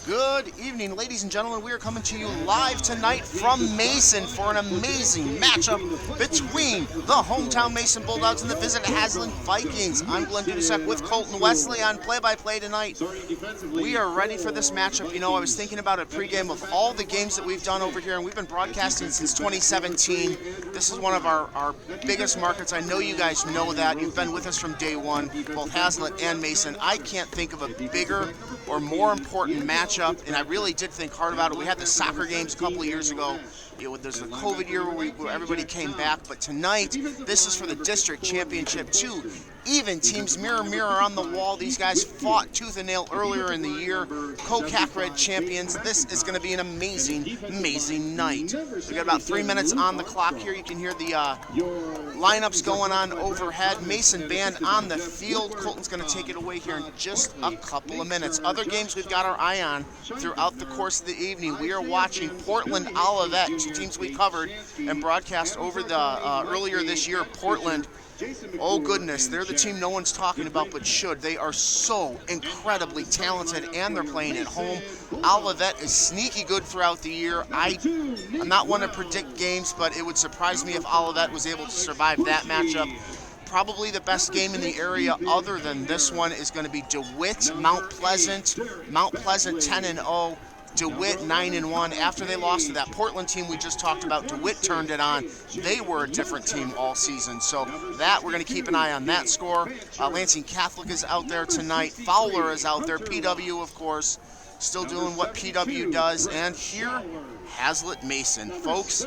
Good evening, ladies and gentlemen. We are coming to you live tonight from Mason for an amazing matchup between the hometown Mason Bulldogs and the Visit Haslett Vikings. I'm Glenn Dudasek with Colton Wesley on play-by-play tonight. We are ready for this matchup. You know, I was thinking about it pregame of all the games that we've done over here, and we've been broadcasting since 2017. This is one of our biggest markets. I know you guys know that. You've been with us from day one, both Haslett and Mason. I can't think of a bigger or more important matchup, and I really did think hard about it. We had the soccer games a couple of years ago. There's the COVID year where everybody came back, but tonight, this is for the district championship. Two even teams, mirror, on the wall. These guys fought tooth and nail earlier in the year. Co-CAC Red champions. This is going to be an amazing, amazing night. We got about 3 minutes on the clock here. You can hear the lineups going on overhead. Mason band on the field. Colton's going to take it away here in just a couple of minutes. Other games we've got our eye on throughout the course of the evening. We are watching Portland Olivet, two teams we covered and broadcast over the earlier this year. Portland, oh goodness, they're the team no one's talking about but should. They are so incredibly talented, and they're playing at home. Olivet is sneaky good throughout the year. I'm not one to predict games, but it would surprise me if Olivet was able to survive that matchup. Probably the best game in the area other than this one is going to be DeWitt, Mount Pleasant. Mount Pleasant 10-0. DeWitt 9-1. After they lost to that Portland team we just talked about, DeWitt turned it on. They were a different team all season, so that we're going to keep an eye on that score. Lansing Catholic is out there tonight. Fowler is out there. PW, of course, still doing what PW does. And here, Haslett Mason. Folks,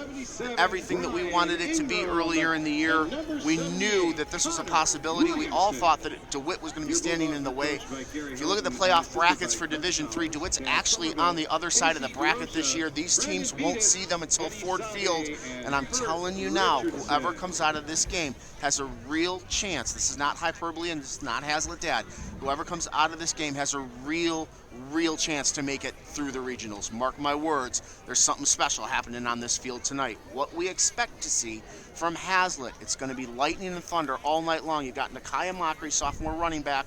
everything that we wanted it to be earlier in the year. We knew that this was a possibility. We all thought that DeWitt was going to be standing in the way. If you look at the playoff brackets for Division III, DeWitt's actually on the other side of the bracket this year. These teams won't see them until Ford Field, and I'm telling you now, whoever comes out of this game has a real chance. This is not hyperbole, and this is not Haslett Dad. Whoever comes out of this game has a real chance to make it through the regionals. Mark my words, there's something special happening on this field tonight. What we expect to see from Haslett, it's going to be lightning and thunder all night long. You've got Nakiah Mockery, sophomore running back.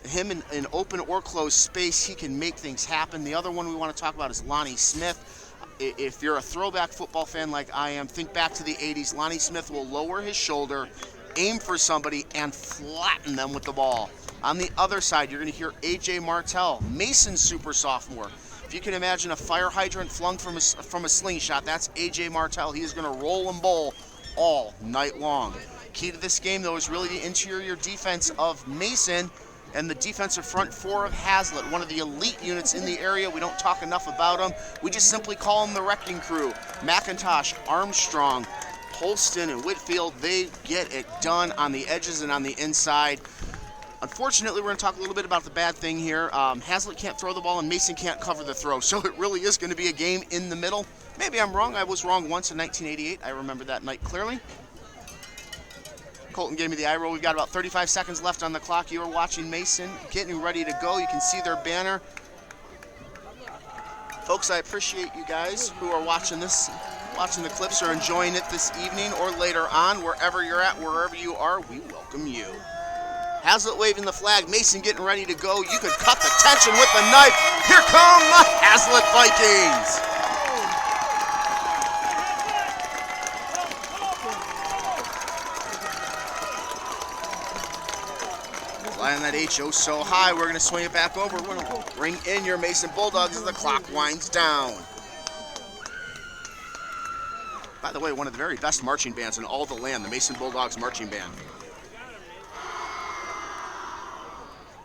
Him in open or closed space, he can make things happen. The other one we want to talk about is Lonnie Smith. If you're a throwback football fan like I am, think back to the 80s. Lonnie Smith will lower his shoulder, aim for somebody, and flatten them with the ball. On the other side, you're going to hear A.J. Martell, Mason super sophomore. If you can imagine a fire hydrant flung from a slingshot, that's A.J. Martell. He is going to roll and bowl all night long. Key to this game, though, is really the interior defense of Mason and the defensive front four of Haslett, one of the elite units in the area. We don't talk enough about them. We just simply call them the Wrecking Crew. McIntosh, Armstrong, Holston, and Whitfield, they get it done on the edges and on the inside. Unfortunately, we're going to talk a little bit about the bad thing here. Haslett can't throw the ball, and Mason can't cover the throw, so it really is going to be a game in the middle. Maybe I'm wrong. I was wrong once in 1988. I remember that night clearly. Colton gave me the eye roll. We've got about 35 seconds left on the clock. You are watching Mason getting ready to go. You can see their banner. Folks, I appreciate you guys who are watching this, watching the clips or enjoying it this evening or later on. Wherever you're at, wherever you are, we welcome you. Haslett waving the flag, Mason getting ready to go. You could cut the tension with the knife. Here come the Haslett Vikings. Flying that HO so high, we're going to swing it back over. We're going to bring in your Mason Bulldogs as the clock winds down. By the way, one of the very best marching bands in all the land, the Mason Bulldogs Marching Band.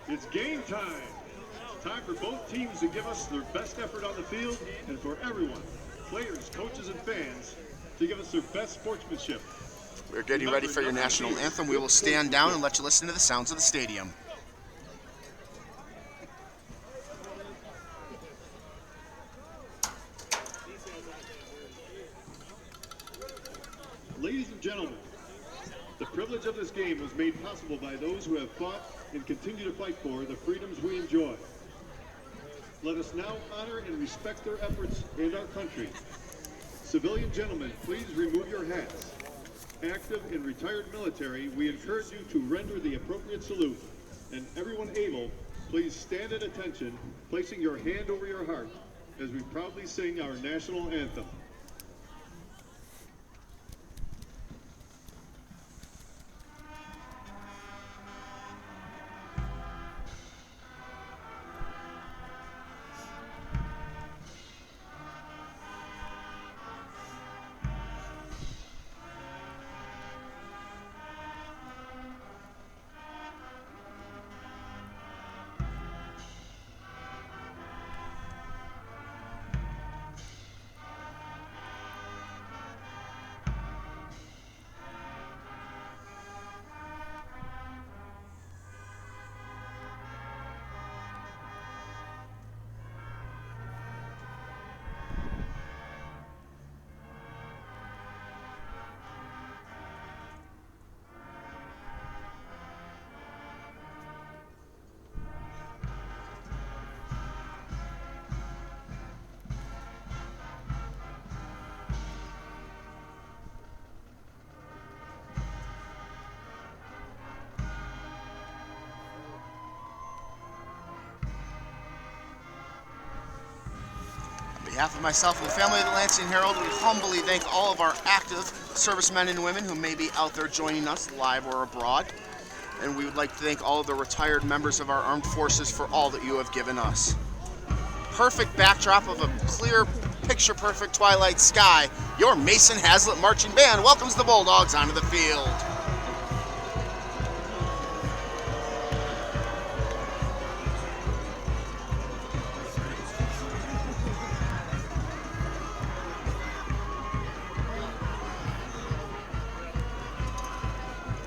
It's game time. Time for both teams to give us their best effort on the field, and for everyone, players, coaches, and fans, to give us their best sportsmanship. We're getting ready for your national anthem. We will stand down and let you listen to the sounds of the stadium. Ladies and gentlemen, the privilege of this game was made possible by those who have fought and continue to fight for the freedoms we enjoy. Let us now honor and respect their efforts and our country. Civilian gentlemen, please remove your hats. Active and retired military, we encourage you to render the appropriate salute, and everyone able, Please stand at attention, placing your hand over your heart as we proudly sing our national anthem. On behalf of myself and the family of the Lansing Herald, we humbly thank all of our active servicemen and women who may be out there joining us live or abroad. And we would like to thank all of the retired members of our armed forces for all that you have given us. Perfect backdrop of a clear, picture-perfect twilight sky, your Mason Hazlitt Marching Band welcomes the Bulldogs onto the field.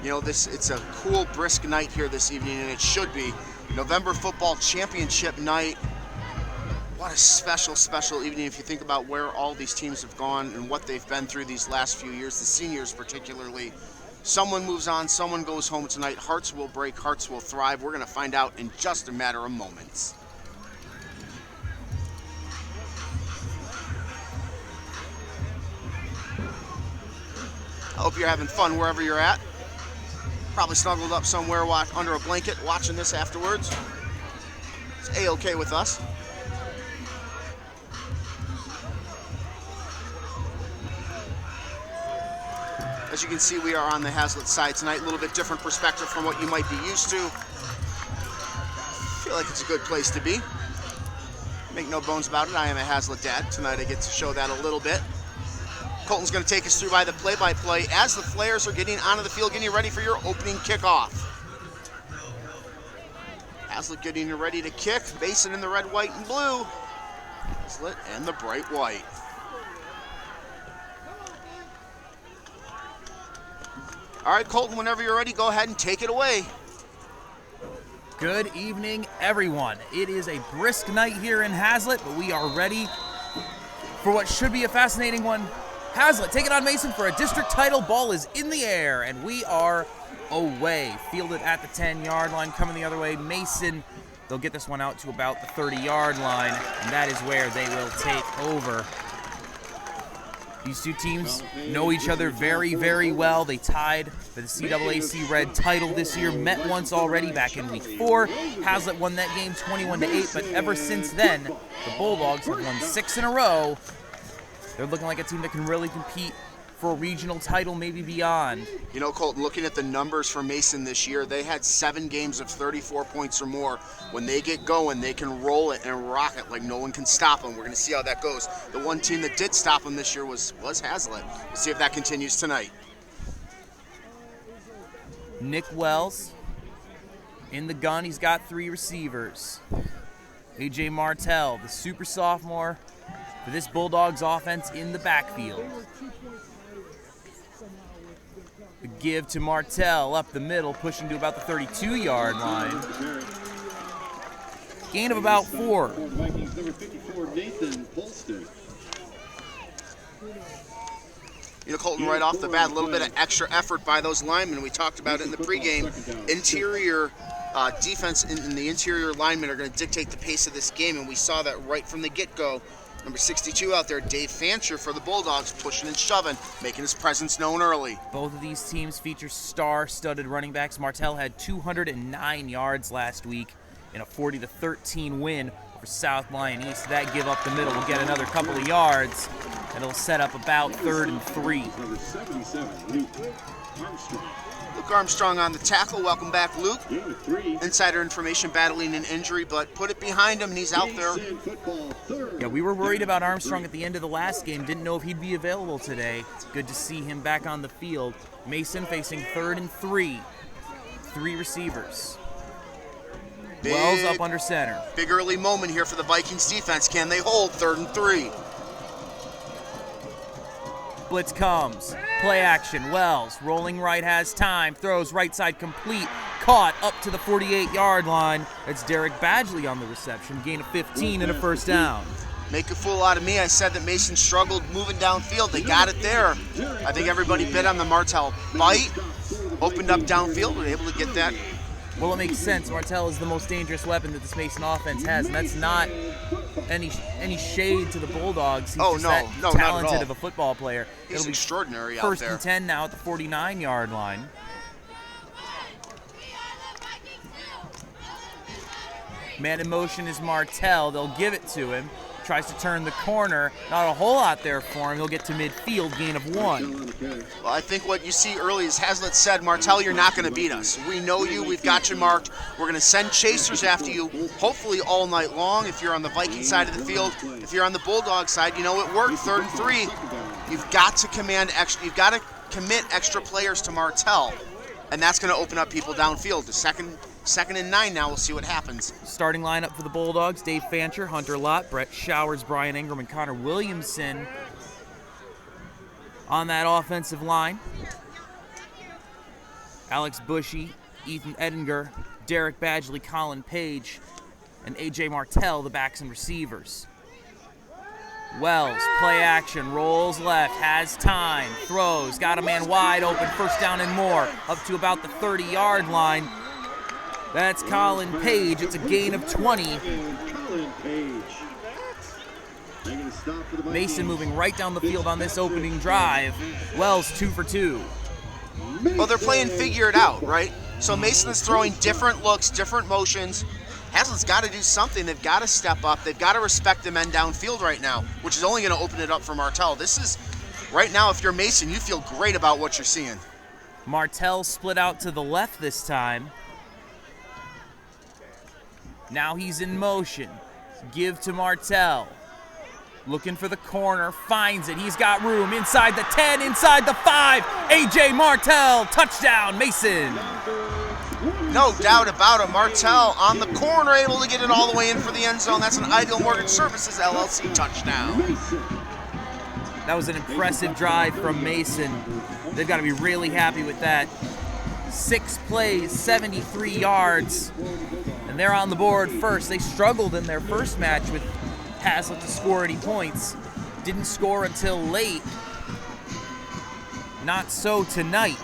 You know, it's a cool, brisk night here this evening, and it should be. November Football Championship night. What a special, special evening if you think about where all these teams have gone and what they've been through these last few years, the seniors particularly. Someone moves on, someone goes home tonight. Hearts will break, hearts will thrive. We're going to find out in just a matter of moments. I hope you're having fun wherever you're at. Probably snuggled up somewhere under a blanket watching this afterwards. It's A-okay with us. As you can see, we are on the Hazlitt side tonight. A little bit different perspective from what you might be used to. Feel like it's a good place to be. Make no bones about it, I am a Hazlitt dad. Tonight I get to show that a little bit. Colton's going to take us through by the play-by-play as the Flares are getting onto the field, getting you ready for your opening kickoff. Hazlitt getting you ready to kick. Mason in the red, white, and blue. Hazlitt and the bright white. All right, Colton, whenever you're ready, go ahead and take it away. Good evening, everyone. It is a brisk night here in Hazlitt, but we are ready for what should be a fascinating one. Hazlitt taking on Mason for a district title. Ball is in the air, and we are away. Fielded at the 10-yard line, coming the other way. Mason, they'll get this one out to about the 30-yard line, and that is where they will take over. These two teams know each other very, very well. They tied for the CAAC Red title this year, met once already back in week 4. Hazlitt won that game 21-8, but ever since then, the Bulldogs have won 6 in a row. They're looking like a team that can really compete for a regional title, maybe beyond. You know, Colton, looking at the numbers for Mason this year, they had 7 games of 34 points or more. When they get going, they can roll it and rock it like no one can stop them. We're going to see how that goes. The one team that did stop them this year was Hazlitt. We'll see if that continues tonight. Nick Wells in the gun. He's got 3 receivers. A.J. Martell, the super sophomore, for this Bulldogs offense in the backfield. The give to Martell up the middle, pushing to about the 32-yard line. Gain of about 4. Vikings number 54, Nathan Polston. You know, Colton, right off the bat, a little bit of extra effort by those linemen. We talked about it in the pregame. Interior defense and the interior linemen are going to dictate the pace of this game, and we saw that right from the get-go. Number 62 out there, Dave Fancher for the Bulldogs, pushing and shoving, making his presence known early. Both of these teams feature star-studded running backs. Martell had 209 yards last week. in a 40-13 win over South Lyon East. That give up the middle will get another couple of yards, and it'll set up about 3rd and 3. Number 77, Luke Armstrong. Luke Armstrong on the tackle. Welcome back, Luke. Gain of 3. Insider information, battling an injury, but put it behind him, and he's out there. Mason football, 3rd. Yeah, we were worried about Armstrong at the end of the last game. Didn't know if he'd be available today. It's good to see him back on the field. Mason facing 3rd and 3. 3 receivers. Wells up under center. Big early moment here for the Vikings defense. Can they hold 3rd and 3? Blitz comes. Play action. Wells rolling right, has time. Throws right side complete. Caught up to the 48-yard line. It's Derek Badgley on the reception. Gain of 15 and a first down. Make a fool out of me. I said that Mason struggled moving downfield. They got it there. I think everybody bit on the Martell bite. Opened up downfield. Were able to get that. Well, it makes sense. Martell is the most dangerous weapon that this Mason offense has, and that's not any shade to the Bulldogs. He's just that not at talented all. of a football player. He's It'll be extraordinary out first there. and 10 now at the 49-yard line. Man in motion is Martell. They'll give it to him. Tries to turn the corner. Not a whole lot there for him. He'll get to midfield, gain of 1. Well, I think what you see early is Hazlitt said, Martell, you're not going to beat us. We know you. We've got you marked. We're going to send chasers after you, hopefully all night long. If you're on the Viking side of the field, if you're on the Bulldog side, you know it worked. 3rd and 3. You've got to command extra. You've got to commit extra players to Martell, and that's going to open up people downfield. The second and 9 now. We'll see what happens. Starting lineup for the Bulldogs: Dave Fancher, Hunter Lott, Brett Showers, Brian Ingram, and Connor Williamson on that offensive line. Alex Bushy, Ethan Edinger, Derek Badgley, Colin Page, and A.J. Martell, the backs and receivers. Wells, play action, rolls left, has time, throws, got a man wide open, first down and more, up to about the 30-yard line. That's Colin Page. It's a gain of 20. Mason moving right down the field on this opening drive. Wells 2 for 2. Well, they're playing figure it out, right? So Mason is throwing different looks, different motions. Hazlitt's got to do something. They've got to step up. They've got to respect the men downfield right now, which is only going to open it up for Martell. This is, right now, if you're Mason, you feel great about what you're seeing. Martell split out to the left this time. Now he's in motion. Give to Martell. Looking for the corner, finds it. He's got room inside the 10, inside the 5. A.J. Martell, touchdown, Mason. No doubt about it. Martell on the corner, able to get it all the way in for the end zone. That's an Ideal Mortgage Services LLC touchdown. That was an impressive drive from Mason. They've got to be really happy with that. 6 plays, 73 yards, and they're on the board first. They struggled in their first match with Hazlitt to score any points. Didn't score until late. Not so tonight.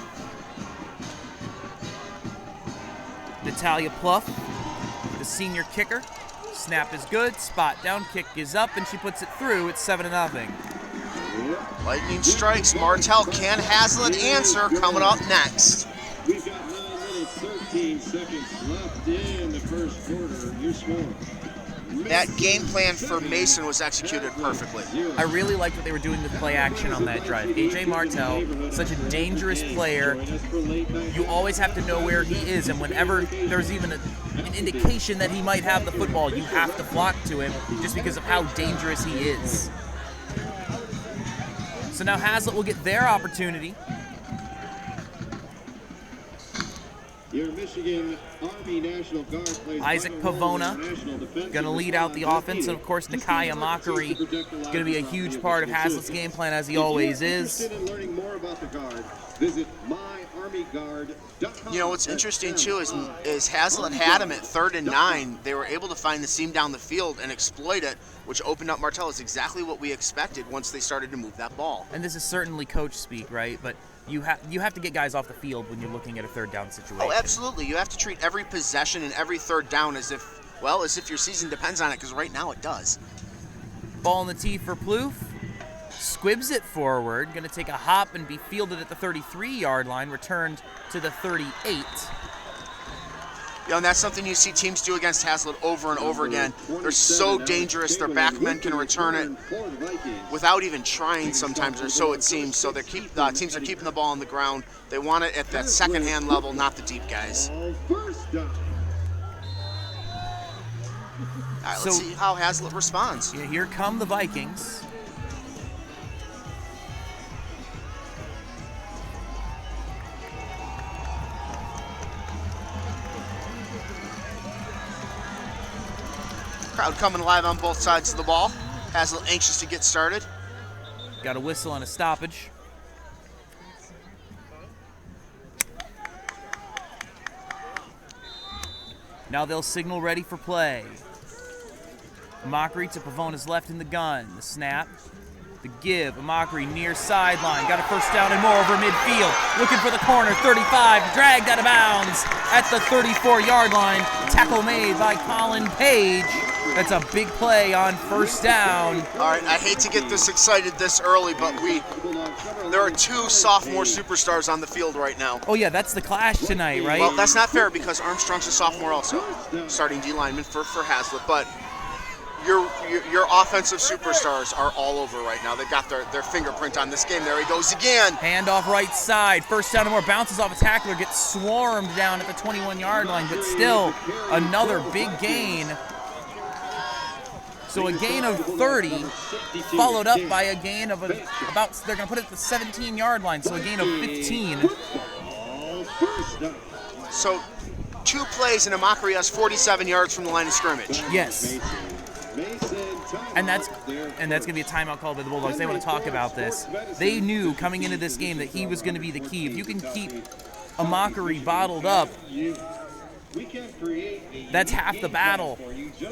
Natalia Pluff, the senior kicker. Snap is good, spot down, kick is up, and she puts it through. It's 7-0. Lightning strikes. Martell, can Hazlitt answer? Coming up next. We've got 9 minutes, 13 seconds left in the first quarter. New score. That game plan for Mason was executed perfectly. I really liked what they were doing with play action on that drive. A.J. Martell, such a dangerous player. You always have to know where he is, and whenever there's even an indication that he might have the football, you have to flock to him just because of how dangerous he is. So now Hazlitt will get their opportunity. Your Michigan Army National Guard plays Isaac Pavona going to lead out the offense, and of course Nakia Mockery going to be a huge part of Hazlitt's game plan, as he always is. Interested in learning more about the Guard, visit myarmyguard.com. You know what's interesting too is Hazlitt had him at 3rd and 9. They were able to find the seam down the field and exploit it, which opened up Martell. Is exactly what we expected once they started to move that ball. And this is certainly coach speak, right? But you have to get guys off the field when you're looking at a 3rd down situation. Oh, absolutely. You have to treat every possession and every 3rd down as if your season depends on it, because right now it does. Ball in the tee for Plouffe. Squibs it forward. Going to take a hop and be fielded at the 33-yard line. Returned to the 38. You know, and that's something you see teams do against Hazlitt over and over again. They're so dangerous. Their backmen can return it without even trying sometimes, or so it seems. So they teams are keeping the ball on the ground. They want it at that second hand level, not the deep guys. All right, let's see how Hazlitt responds. Yeah, here come the Vikings. Crowd coming alive on both sides of the ball. Hazlitt anxious to get started. Got a whistle and a stoppage. Now they'll signal ready for play. Mockery to Pavona's left in the gun. The snap. The give. Mockery near sideline. Got a first down and more over midfield. Looking for the corner. 35. Dragged out of bounds at the 34-yard line. Tackle made by Colin Page. That's a big play on first down. All right, I hate to get this excited this early, but there are two sophomore superstars on the field right now. Oh, yeah, that's the clash tonight, right? Well, that's not fair because Armstrong's a sophomore also, starting D lineman for Hazlitt. But your offensive superstars are all over right now. They've got their fingerprint on this game. There he goes again. Handoff right side. First down and more. Bounces off a tackler. Gets swarmed down at the 21-yard line, but still another big gain. So a gain of 30, followed up by a gain of they're going to put it at the 17-yard line, so a gain of 15. So 2 plays and Mockery has 47 yards from the line of scrimmage. Yes. And that's going to be a timeout call by the Bulldogs. They want to talk about this. They knew coming into this game that he was going to be the key. If you can keep a Mockery bottled up, that's half the battle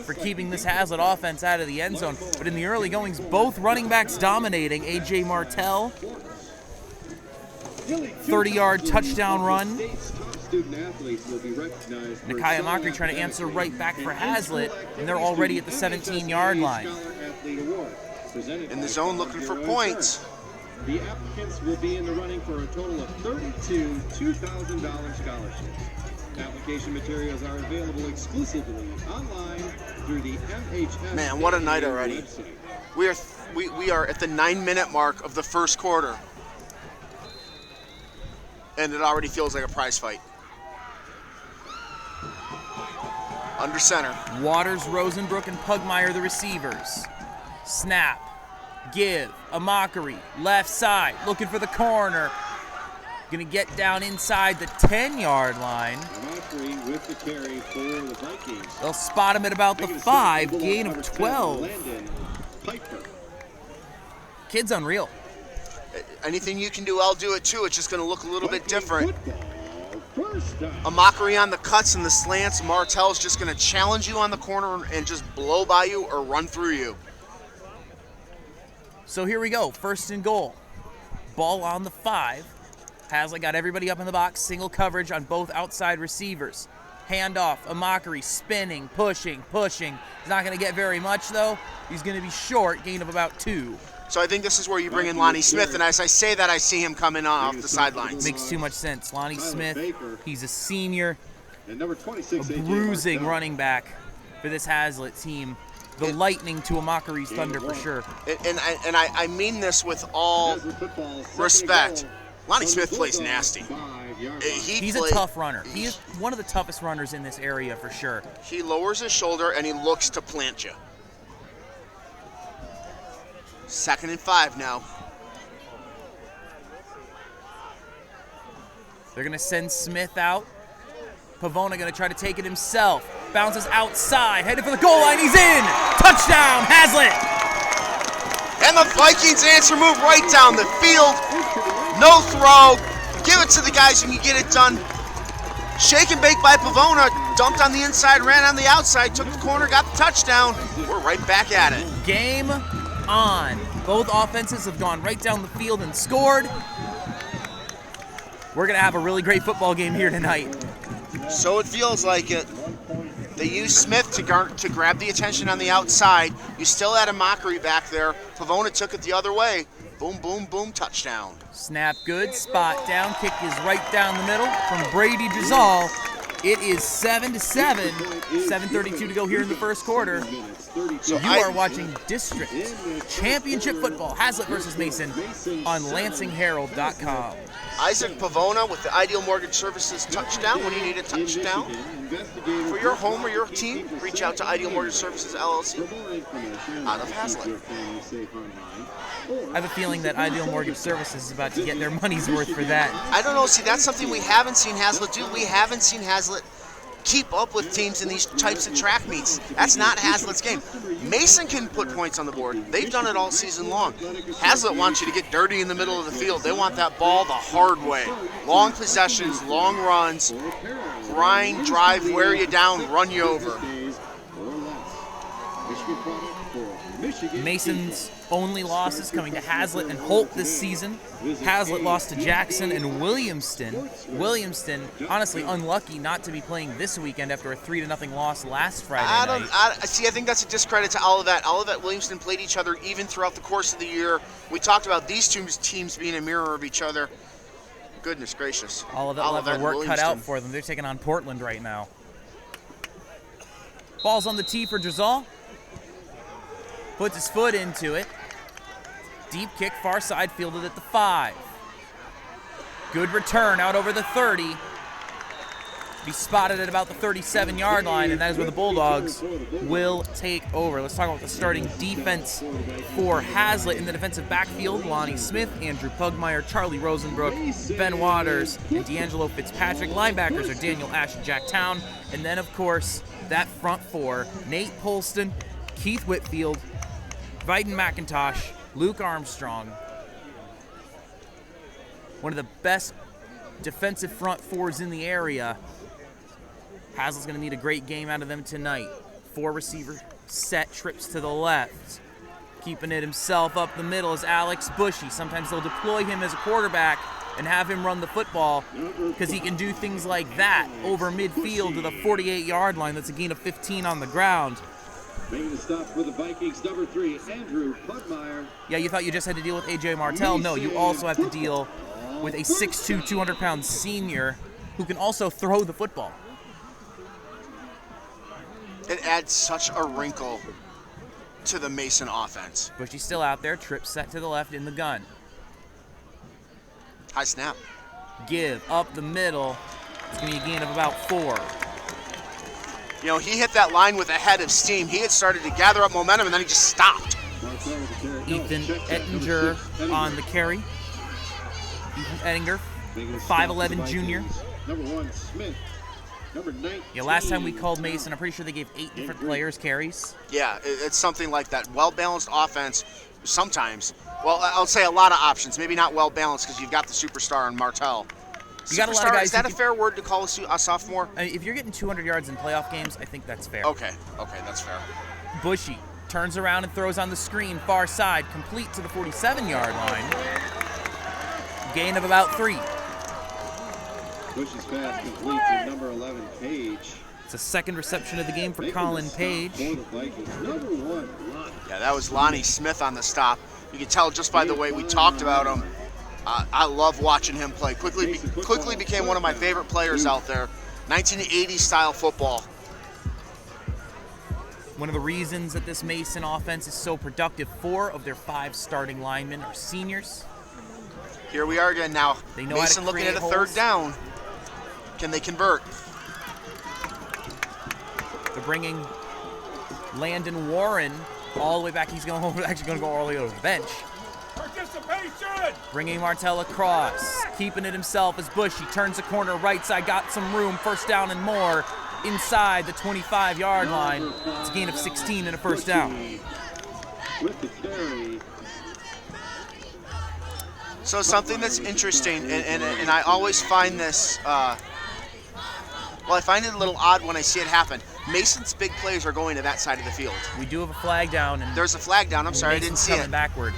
for keeping this Hazlitt offense out of the end zone. But in the early goings, both running backs dominating. A.J. Martell, 30-yard touchdown run. Nakia Mockery trying to answer right back for Hazlitt, and they're already at the 17-yard line. In the zone looking for points. The applicants will be in the running for a total of 32 $2,000 scholarships. Application materials are available exclusively online through the MHS. Man, what a night already. We are at the 9-minute mark of the first quarter. And it already feels like a prize fight. Under center. Waters, Rosenbrook, and Pugmire the receivers. Snap. Give. A Mockery. Left side. Looking for the corner. Going to get down inside the 10-yard line. With the carry for the Vikings. They'll spot him at about the 5, gain of 12. Kid's unreal. Anything you can do, I'll do it too. It's just going to look a little bit different. A Mockery on the cuts and the slants. Martell's just going to challenge you on the corner and just blow by you or run through you. So here we go, first and goal. Ball on the 5. Hazlitt got everybody up in the box, single coverage on both outside receivers. Handoff, a Mockery, spinning, pushing. He's not going to get very much, though. He's going to be short, gain of about 2. So I think this is where you bring in Lonnie Smith, and as I say that, I see him coming off the sidelines. Makes too much sense. Lonnie Smith, he's a senior, a bruising running back for this Hazlitt team. The lightning to a Mockery's thunder for sure. And I mean this with all respect. Lonnie Smith plays nasty. He's a tough runner. He is one of the toughest runners in this area for sure. He lowers his shoulder and he looks to plant you. 2nd and 5 now. They're going to send Smith out. Pavona going to try to take it himself. Bounces outside, headed for the goal line. He's in! Touchdown, Hazlitt! And the Vikings answer move right down the field. No throw. Give it to the guys who can get it done. Shake and bake by Pavona. Dumped on the inside, ran on the outside, took the corner, got the touchdown. We're right back at it. Game on. Both offenses have gone right down the field and scored. We're going to have a really great football game here tonight. So it feels like it. They used Smith to grab the attention on the outside. You still had a Mockery back there. Pavona took it the other way. Boom, boom, boom, touchdown. Snap good, spot down, kick is right down the middle from Brady Gisal. It is 7-7. 7:32 to go here in the first quarter. So You are watching District Championship Football, Hazlet versus Mason, on LansingHerald.com. Isaac Pavona with the Ideal Mortgage Services touchdown. When you need a touchdown for your home or your team, reach out to Ideal Mortgage Services LLC out of Hazlet. I have a feeling that Ideal Mortgage Services is about to get their money's worth for that. I don't know. See, that's something we haven't seen Hazlet do. We haven't seen Hazlet keep up with teams in these types of track meets. That's not Hazlet's game. Mason can put points on the board. They've done it all season long. Hazlet wants you to get dirty in the middle of the field. They want that ball the hard way. Long possessions, long runs, grind, drive, wear you down, run you over. Mason's only losses coming to Hazlet and Holt this season. Hazlet lost to Jackson and Williamston. Williamston, honestly, unlucky not to be playing this weekend after a 3-0 loss last Friday night. I think that's a discredit to Olivet. Olivet, Williamston played each other even throughout the course of the year. We talked about these two teams being a mirror of each other. Goodness gracious. Olivet will have their work cut out for them. They're taking on Portland right now. Ball's on the tee for Drizal. Puts his foot into it. Deep kick, far side, fielded at the 5. Good return out over the 30. Be spotted at about the 37-yard line, and that is where the Bulldogs will take over. Let's talk about the starting defense for Hazlet in the defensive backfield. Lonnie Smith, Andrew Pugmire, Charlie Rosenbrook, Ben Waters, and D'Angelo Fitzpatrick. Linebackers are Daniel Ash and Jack Town. And then, of course, that front four, Nate Polston, Keith Whitfield, Viden McIntosh, Luke Armstrong. One of the best defensive front fours in the area. Hazlet's going to need a great game out of them tonight. 4 receiver set, trips to the left. Keeping it himself up the middle is Alex Bushy. Sometimes they'll deploy him as a quarterback and have him run the football because he can do things like that over midfield to the 48-yard line. That's a gain of 15 on the ground. Making the stop for the Vikings, number 3, Andrew Pugmire. Yeah, you thought you just had to deal with A.J. Martell. No, you also have to deal with a 6'2", 200-pound senior who can also throw the football. It adds such a wrinkle to the Mason offense. Bushy's still out there, trip set to the left in the gun. High snap. Give up the middle. It's going to be a gain of about 4. You know, he hit that line with a head of steam. He had started to gather up momentum, and then he just stopped. Ethan Ettinger on the carry. Ethan Ettinger, 5'11 junior. Number 1, Smith. Number 19. Yeah, last time we called Mason, I'm pretty sure they gave 8 different players carries. Yeah, it's something like that. Well-balanced offense, sometimes. Well, I'll say a lot of options. Maybe not well-balanced because you've got the superstar in Martell. You got a lot of guys. Is that a fair word to call a sophomore? I mean, if you're getting 200 yards in playoff games, I think that's fair. Okay, that's fair. Bushy turns around and throws on the screen, far side, complete to the 47-yard line. Gain of about 3. Bushy's pass complete to number 11, Page. It's a second reception of the game for Colin Page. For the Vikings, number 1, Lonnie. Yeah, that was Lonnie Smith on the stop. You can tell just by the way we talked about him. I love watching him play. Quickly became one of my favorite players out there. 1980s style football. One of the reasons that this Mason offense is so productive, 4 of their 5 starting linemen are seniors. Here we are again now. They know Mason how to looking at a create third holes. down. Can they convert? They're bringing Landon Warren all the way back. He's going actually going to go all the way to the bench. Participation! Bringing Martell across, keeping it himself as Bushy turns the corner right side, got some room, first down and more inside the 25-yard line. It's a gain of 16 and a first down. With the carry. So something that's interesting, and I always find this, I find it a little odd when I see it happen. Mason's big plays are going to that side of the field. We do have a flag down. And there's a flag down. I'm sorry, I didn't Mason's see coming it. Backward.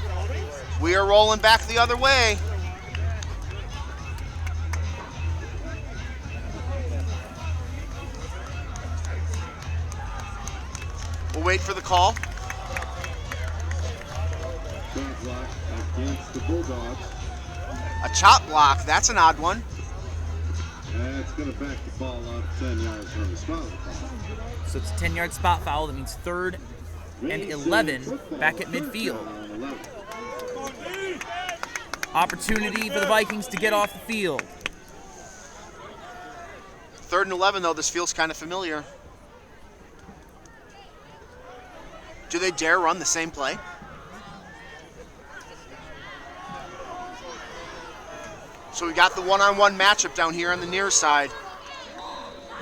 We are rolling back the other way. We'll wait for the call. Chop block against the Bulldogs. A chop block, that's an odd one. That's going to back the ball up 10 yards from the spot. So it's a 10-yard spot foul. That means 3rd and 11 back at midfield. Opportunity for the Vikings to get off the field. 3rd and 11, though. This feels kind of familiar. Do they dare run the same play? So we got the one-on-one matchup down here on the near side.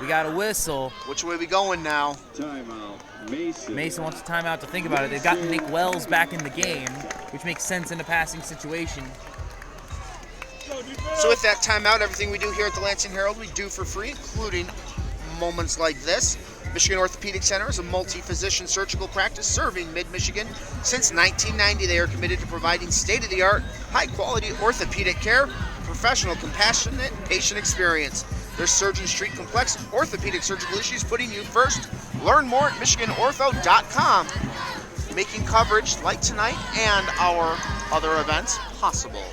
We got a whistle. Which way we going now? Timeout. Mason. Mason wants a timeout to think about it. They've got Nick Wells back in the game, which makes sense in a passing situation. So with that timeout, everything we do here at the Lansing Herald, we do for free, including moments like this. Michigan Orthopedic Center is a multi-physician surgical practice serving mid-Michigan. Since 1990, they are committed to providing state-of-the-art, high-quality orthopedic care, professional, compassionate patient experience. Their surgeons treat complex orthopedic surgical issues, putting you first. Learn more at MichiganOrtho.com, making coverage like tonight and our other events possible.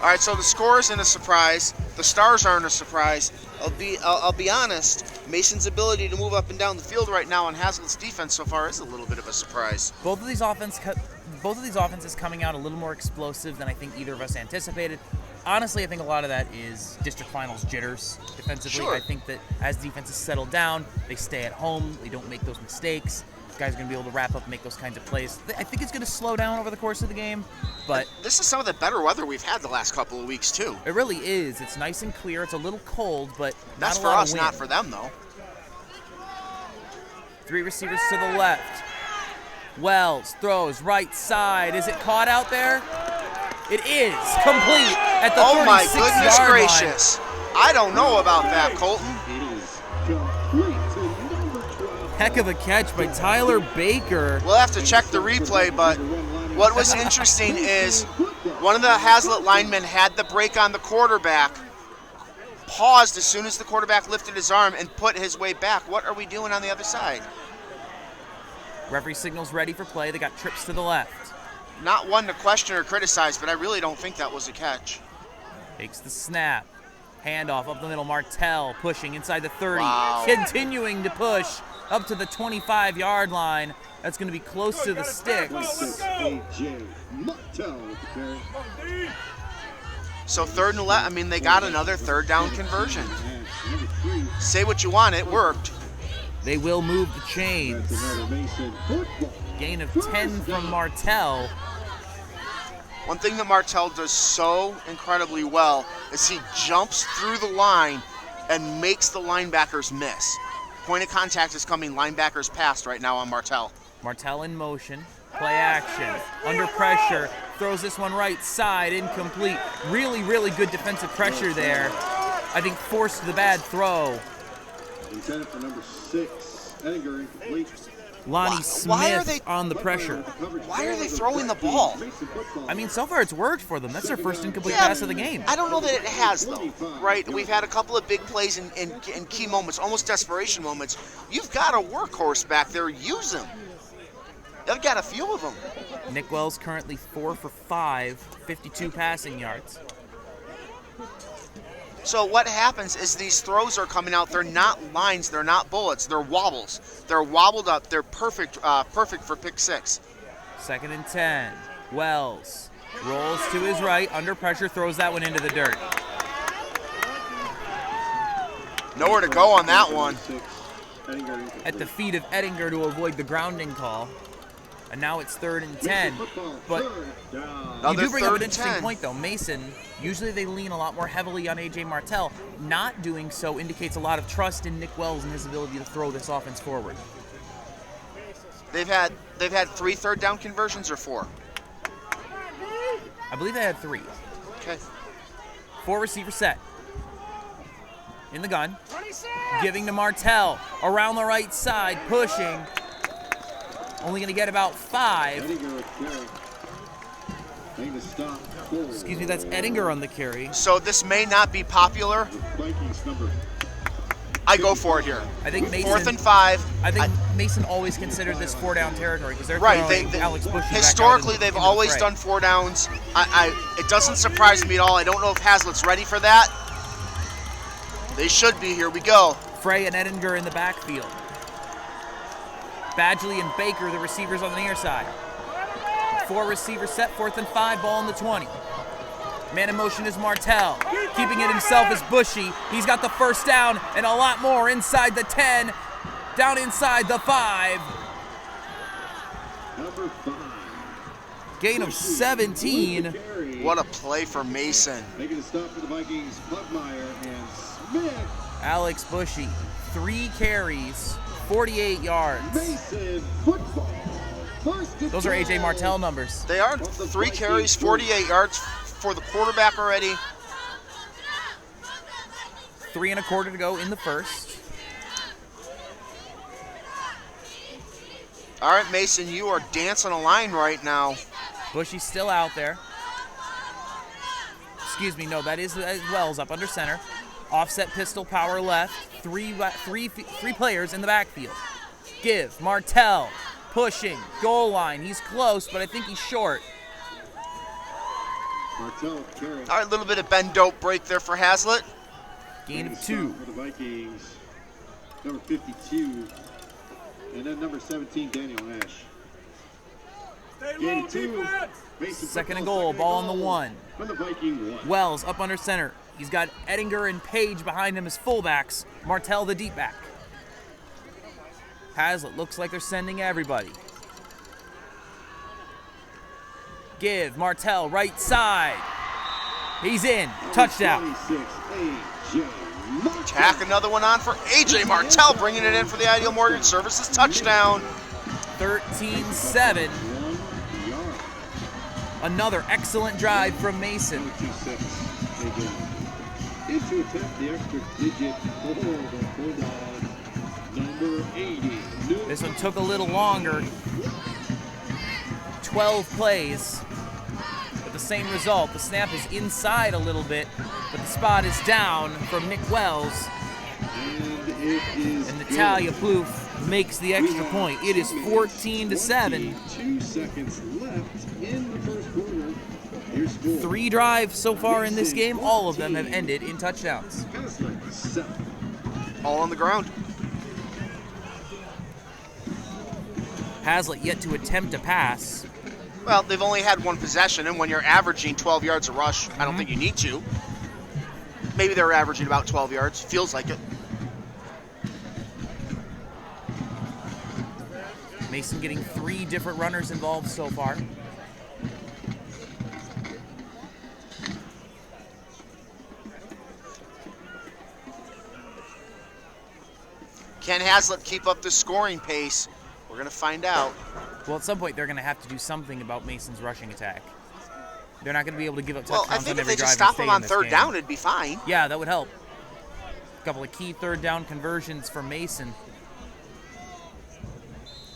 All right, so the score isn't a surprise. The stars aren't a surprise. I'll be honest. Mason's ability to move up and down the field right now on Hazlitt's defense so far is a little bit of a surprise. Both of these offenses coming out a little more explosive than I think either of us anticipated. Honestly, I think a lot of that is district finals jitters defensively. Sure. I think that as defenses settle down, they stay at home, they don't make those mistakes. Guys are going to be able to wrap up and make those kinds of plays. I think it's going to slow down over the course of the game, but this is some of the better weather we've had the last couple of weeks, too. it really is. It's nice and clear. It's a little cold, but That's not a for lot us, of wind. not for them, though. 3 receivers to the left. Wells throws right side. Is it caught out there? It is complete at the 36-yard line. Oh, my goodness gracious. I don't know about that, Colton. It is complete to number 12. Heck of a catch by Tyler Baker. We'll have to check the replay, but what was interesting is one of the Hazlitt linemen had the break on the quarterback, paused as soon as the quarterback lifted his arm, and put his way back. What are we doing on the other side? Referee signals ready for play. They got trips to the left. Not one to question or criticize, but I really don't think that was a catch. Takes the snap. Handoff up the middle. Martell pushing inside the 30. Wow. Continuing to push up to the 25-yard line. That's going to be close to the sticks. A.J. Martell with the carry. So 3rd and 11, I mean, they got another 3rd down conversion. And number 3. Say what you want, it worked. They will move the chains. That's another Mason football. Gain of 10 from Martell. One thing that Martell does so incredibly well is he jumps through the line and makes the linebackers miss. Point of contact is coming, linebackers passed right now on Martell. Martell in motion. Play action. Under pressure. Throws this one right side. Incomplete. Really, really good defensive pressure there. I think forced the bad throw. Intended for number 6. Edgar incomplete. Lonnie Why are Smith they- on the pressure. Why are they throwing the ball? I mean, so far it's worked for them. That's their first incomplete pass of the game. I don't know that it has, though, right? We've had a couple of big plays in key moments, almost desperation moments. You've got a workhorse back there. Use him. They've got a few of them. Nick Wells currently 4 for 5, 52 passing yards. So what happens is these throws are coming out. They're not lines. They're not bullets. They're wobbles. They're wobbled up. They're perfect for pick 6. 2nd and 10. Wells rolls to his right, under pressure, throws that one into the dirt. Nowhere to go on that one. At the feet of Ettinger to avoid the grounding call. And now it's 3rd and 10. But you Another do bring up 3rd an and interesting 10. point, though. Mason, usually they lean a lot more heavily on A.J. Martell. Not doing so indicates a lot of trust in Nick Wells and his ability to throw this offense forward. They've had 3 3rd down conversions or 4. I believe they had 3. Okay. 4 receiver set. In the gun. Giving to Martell. Around the right side, pushing. Only going to get about 5. Excuse me, that's Ettinger on the carry. So this may not be popular, I go for it here. I think Mason. 4th and 5. I think Mason always considered this 4-down territory because they're Right. throwing Alex Bushy Historically, back out they've into the always fray. done 4 downs. It doesn't surprise me at all. I don't know if Hazlitt's ready for that. They should be. Here we go. Frey and Edinger in the backfield. Badgley and Baker, the receivers on the near side. 4 receivers set, 4th and 5, ball in the 20. Man in motion is Martell. Keeping it himself is Bushy. He's got the first down and a lot more inside the 10, down inside the 5. Number 5. Gain of 17. What a play for Mason. Making a stop for the Vikings, Pugmire and Smith. Alex Bushy, 3 carries, 48 yards. Mason football. First and Those are AJ 12. Martell numbers. They are 3 carries, 48 yards for the quarterback already. 3 1/4 to go in the first. All right, Mason, you are dancing a line right now. Bushy's still out there. Excuse me, no, that is Wells up under center. Offset pistol, power left. Three players in the backfield. Give, Martell, pushing, goal line. He's close, but I think he's short. Martell carry. All right, a little bit of bend dope break there for Hazlitt. Gain Making a of stop 2. For the Vikings, number 52, and then number 17, Daniel Ash. Stay Gain low, of 2. defense. Mason Second and football, goal, second ball and on the goal 1. For the Viking 1. Wells up under center. He's got Edinger and Page behind him as fullbacks. Martell the deep back. Hazlitt looks like they're sending everybody. Give, Martell, right side. He's in. Touchdown. 26, AJ Martell. Tack another one on for AJ Martell, bringing it in for the Ideal Mortgage Services touchdown. 13-7. 1 yard. Another excellent drive from Mason. 26, AJ. Into attempt the extra digit for the Bulldogs, number 80. This one took a little longer. 12 plays, but the same result. The snap is inside a little bit, but the spot is down from Nick Wells, And it is and good. Natalia Plouffe makes the extra point. It is 14-7. 2 seconds left in the first quarter. Your score. 3 drives so far in this game. All of them have ended in touchdowns. Hazlitt, 7. All on the ground. Hazlitt yet to attempt a pass. Well, they've only had 1 possession, and when you're averaging 12 yards a rush, I don't think you need to. Maybe they're averaging about 12 yards. Feels like it. Mason getting 3 different runners involved so far. Can Hazlitt keep up the scoring pace? We're going to find out. Well, at some point, they're going to have to do something about Mason's rushing attack. They're not going to be able to give up Well, touchdowns I think on if every they drive just and stop stay him in on this 3rd game. down, it'd be fine. Yeah, that would help. A couple of key 3rd down conversions for Mason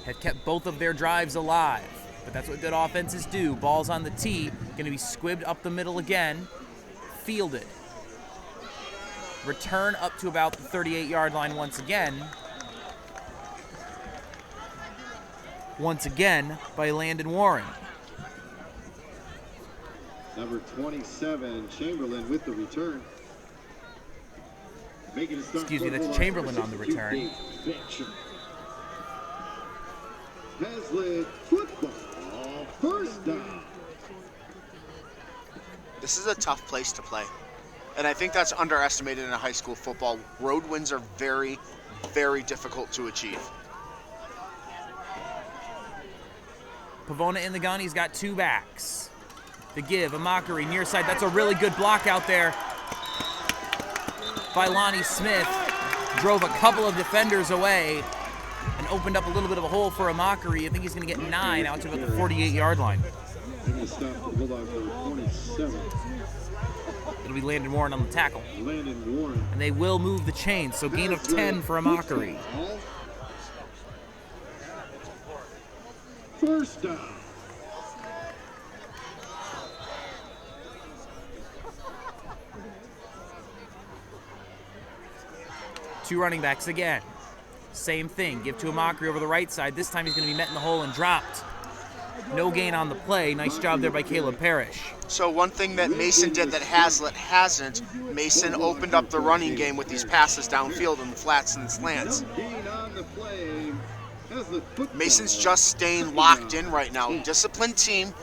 had kept both of their drives alive. But that's what good offenses do. Ball's on the tee, going to be squibbed up the middle again, fielded. Return up to about the 38-yard line once again. Once again by Landon Warren. Number 27, Chamberlain with the return. Making a stop Excuse me, for that's Bulldogs, Chamberlain number on the 62, return. Dave Fetcher. Hazlitt football, first down. This is a tough place to play. And I think that's underestimated in a high school football. Road wins are very, very difficult to achieve. Pavona in the gun, he's got 2 backs. The give, a mockery, near side. That's a really good block out there by Lonnie Smith. Drove a couple of defenders away and opened up a little bit of a hole for a mockery. I think he's going to get 9 out to about the 48-yard line. Making a stop for Bulldogs, number 27, It'll be Landon Warren on the tackle. Landon Warren. And they will move the chain, so gain of 10 for a mockery. Football, first down. Two running backs again. Same thing. Give to Amakri over the right side. This time he's going to be met in the hole and dropped. No gain on the play. Nice job there by Caleb Parrish. So one thing that Mason did that Hazlitt hasn't, Mason opened up the running game with these passes downfield in the flats and slants. Mason's just staying locked in right now. Disciplined team.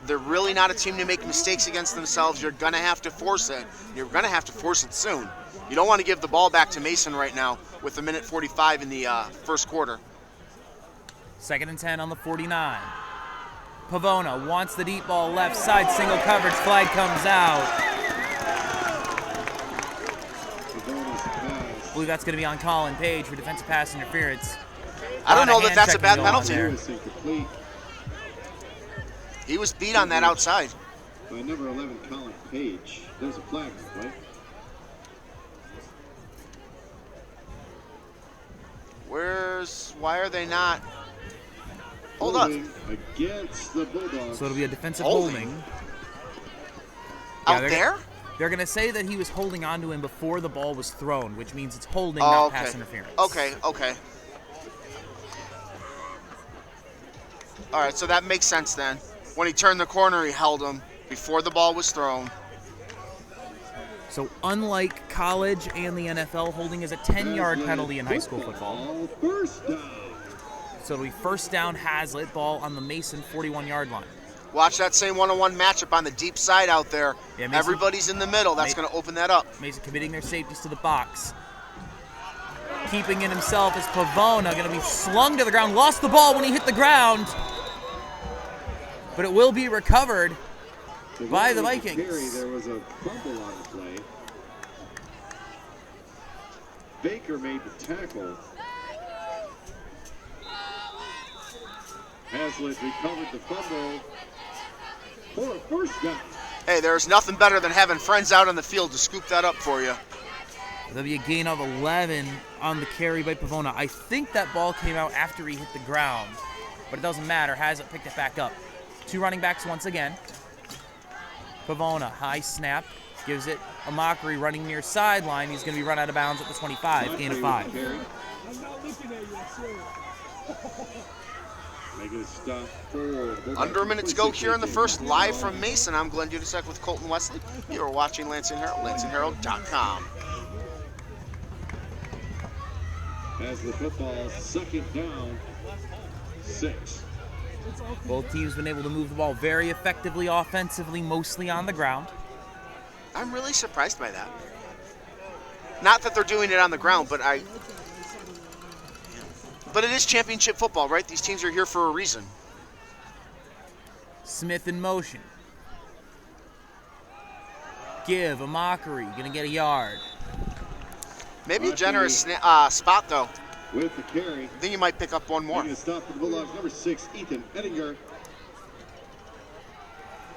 They're really not a team to make mistakes against themselves. You're going to have to force it. You're going to have to force it soon. You don't want to give the ball back to Mason right now with 1:45 in the first quarter. 2nd and 10 on the 49. Pavona wants the deep ball left side. Single coverage. Flag comes out. I believe that's going to be on Colin Page for defensive pass interference. I don't know that that's a bad penalty. He was beat on that outside. By number 11, Colin Page. There's a flag, right? Why are they not? Hold up. Against the Bulldogs. So it'll be a defensive holding. Out there? They're going to say that he was holding onto him before the ball was thrown, which means it's holding, not pass interference. Okay. All right, so that makes sense then. When he turned the corner, he held him before the ball was thrown. So unlike college and the NFL, holding is a 10-yard penalty in high school football. First down. So it'll be first down Hazlitt, ball on the Mason 41-yard line. Watch that same one-on-one matchup on the deep side out there. Yeah, Mason, everybody's in the middle. That's going to open that up. Mason committing their safeties to the box. Keeping it himself is Pavona, going to be slung to the ground. Lost the ball when he hit the ground. But it will be recovered by the Vikings. There was a fumble on the play. Baker made the tackle. Hazlitt recovered the fumble for a first down. Hey, there's nothing better than having friends out on the field to scoop that up for you. There'll be a gain of 11 on the carry by Pavona. I think that ball came out after he hit the ground, but it doesn't matter. Hazlitt picked it back up. Two running backs once again. Pavona, high snap, gives it a Mockery running near sideline. He's going to be run out of bounds at the 25, gain of 5. Under a minute to go here in the first, live from Mason. I'm Glenn Dudasek with Colton Wesley. You are watching Lansing Herald, lansingherald.com. As the football, second down, 6. Both teams been able to move the ball very effectively offensively, mostly on the ground. I'm really surprised by that. Not that they're doing it on the ground, but But it is championship football, right? These teams are here for a reason. Smith in motion. Give a Mockery, gonna get a yard. Maybe a generous spot though. With the carry. I think you might pick up one more. Stop for the Bulldogs, number 6, Ethan Ettinger.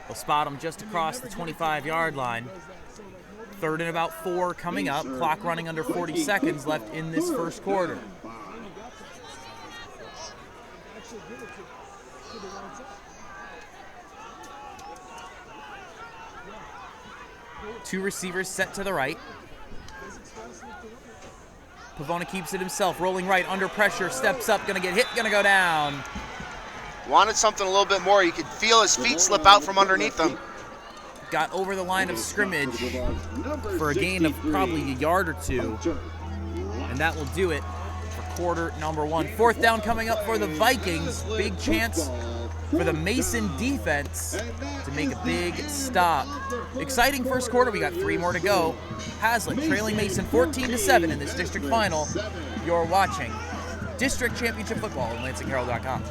We'll spot him just across the 25-yard line. 3rd and about 4 coming up. Clock running under 40 seconds left in this first quarter. Two receivers set to the right. Pavona keeps it himself, rolling right, under pressure, steps up, gonna get hit, gonna go down. Wanted something a little bit more. You could feel his feet slip out from underneath him. Got over the line of scrimmage for a gain of probably a yard or 2. And that will do it for quarter number 1. 4th down coming up for the Vikings. Big chance for the Mason defense to make a big stop. Exciting first quarter. We got 3 more to go. Hazlitt trailing Mason 14-7 in this district final. You're watching District Championship Football on lansingherald.com.